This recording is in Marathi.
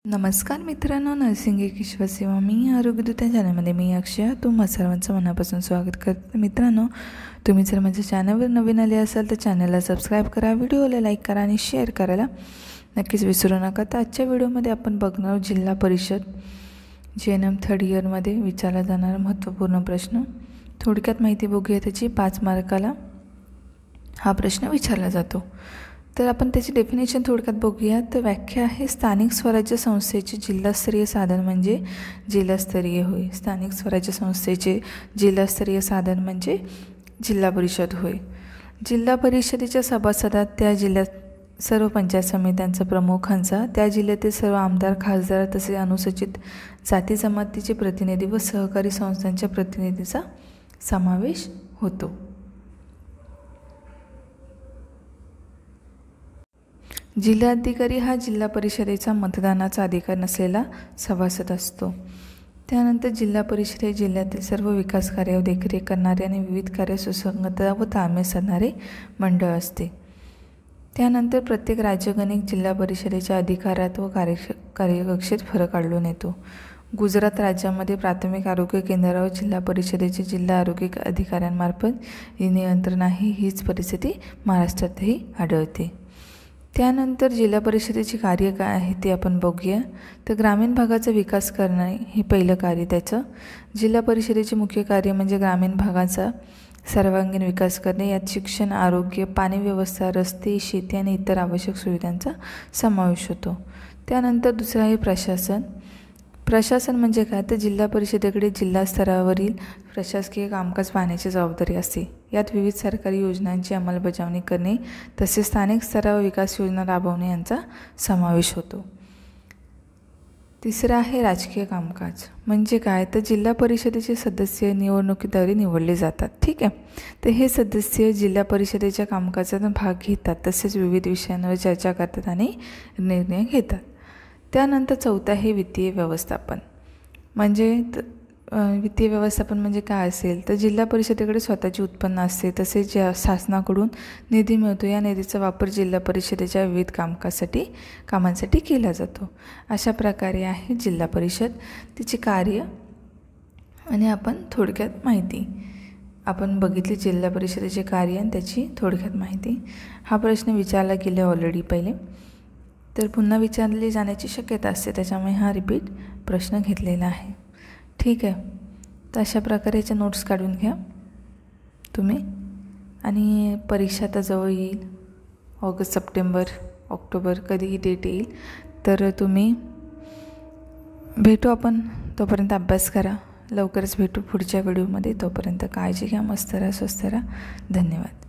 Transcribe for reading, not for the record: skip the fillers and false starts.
नमस्कार मित्रांनो, नर्सिंग एक ईश्वरसेवा मी आरोग्यदूत या चॅनलमध्ये मी अक्षय तुम्हा सर्वांचं मनापासून स्वागत करते। मित्रांनो, तुम्ही जर माझ्या चॅनलवर नवीन आले असाल तर चॅनलला सबस्क्राईब करा, व्हिडिओला लाईक करा आणि शेअर करायला नक्कीच विसरू नका। तर आजच्या व्हिडिओमध्ये आपण बघणार आहोत जिल्हा परिषद JNM 3rd इयरमध्ये विचारला जाणारा महत्त्वपूर्ण प्रश्न। थोडक्यात माहिती बघूया त्याची। 5 मार्काला हा प्रश्न विचारला जातो। तर आपण त्याची डेफिनेशन थोडक्यात बघूया। तर व्याख्या आहे, स्थानिक स्वराज्य संस्थेचे जिल्हास्तरीय साधन म्हणजे जिल्हास्तरीय होय। स्थानिक स्वराज्य संस्थेचे जिल्हास्तरीय साधन म्हणजे जिल्हा परिषद होय। जिल्हा परिषदेच्या सभासदात त्या जिल्ह्यात सर्व पंचायत समित्यांचा प्रमुखांचा, त्या जिल्ह्यातील सर्व आमदार, खासदार तसेच अनुसूचित जाती जमातीचे प्रतिनिधी व सहकारी संस्थांच्या प्रतिनिधीचा समावेश होतो। जिल्हाधिकारी हा जिल्हा परिषदेचा मतदानाचा अधिकार नसलेला सभासद असतो। त्यानंतर जिल्हा परिषद हे जिल्ह्यातील सर्व विकास कार्यावर देखरेख करणारे आणि विविध कार्य सुसंगतता व ताळमेळ साधणारे मंडळ असते। त्यानंतर प्रत्येक राज्यगणिक जिल्हा परिषदेच्या अधिकारात व कार्यकक्षेत फरक आढळून येतो। गुजरात राज्यामध्ये प्राथमिक आरोग्य केंद्रावर जिल्हा परिषदेचे जिल्हा आरोग्य अधिकाऱ्यांमार्फत नियंत्रण आहे। हीच परिस्थिती महाराष्ट्रातही आढळते। त्यानंतर जिल्हा परिषदेचे कार्य काय आहे ते आपण बघूया। तर ग्रामीण भागाचा विकास करणे हे पहिलं कार्य त्याचं। जिल्हा परिषदेचे मुख्य कार्य म्हणजे ग्रामीण भागाचा सर्वांगीण विकास करणे। यात शिक्षण, आरोग्य, पाणी व्यवस्था, रस्ते, शेती आणि इतर आवश्यक सुविधांचा समावेश होतो। त्यानंतर दुसरं आहे प्रशासन। प्रशासन म्हणजे काय, तर जिल्हा परिषदेकडे जिल्हा स्तरावरील प्रशासकीय कामकाज पाहण्याची जबाबदारी असते। यात विविध सरकारी योजनांची अंमलबजावणी करणे तसेच स्थानिक स्तरावर विकास योजना राबवणे यांचा समावेश होतो। तिसरं आहे राजकीय कामकाज। म्हणजे काय, तर जिल्हा परिषदेचे सदस्य निवडणुकीद्वारे निवडले जातात। ठीक आहे। तर हे सदस्य जिल्हा परिषदेच्या कामकाजात भाग घेतात तसेच विविध विषयांवर चर्चा करतात आणि निर्णय घेतात। त्यानंतर चौथा आहे वित्तीय व्यवस्थापन। म्हणजे वित्तीय व्यवस्थापन म्हणजे काय असेल, तर जिल्हा परिषदेकडे स्वतःचे उत्पन्न असते तसेच शासनाकडून निधी मिळतो। या निधीचा वापर जिल्हा परिषदेच्या विविध कामांसाठी केला जातो। अशा प्रकारे आहे जिल्हा परिषद, तिचे कार्य आणि आपण थोडक्यात माहिती आपण बघितली। जिल्हा परिषदेचे कार्य आणि त्याची थोडक्यात माहिती। हा प्रश्न विचारला गेला ऑलरेडी पहिले, तर पुन्हा विचारले जाण्याची शक्यता असते, त्याच्यामुळे हा रिपीट प्रश्न घेतलेला आहे। ठीक आहे। तर अशा प्रकारे याच्या नोट्स काढून घ्या तुम्ही। आणि परीक्षा आता जवळ येईल, ऑगस्ट, सप्टेंबर, ऑक्टोबर कधीही डेट येईल, तर तुम्ही भेटू आपण। तोपर्यंत अभ्यास करा। लवकरच भेटू पुढच्या व्हिडिओमध्ये। तोपर्यंत काळजी घ्या, मस्त राहा, स्वस्थ राहा। धन्यवाद।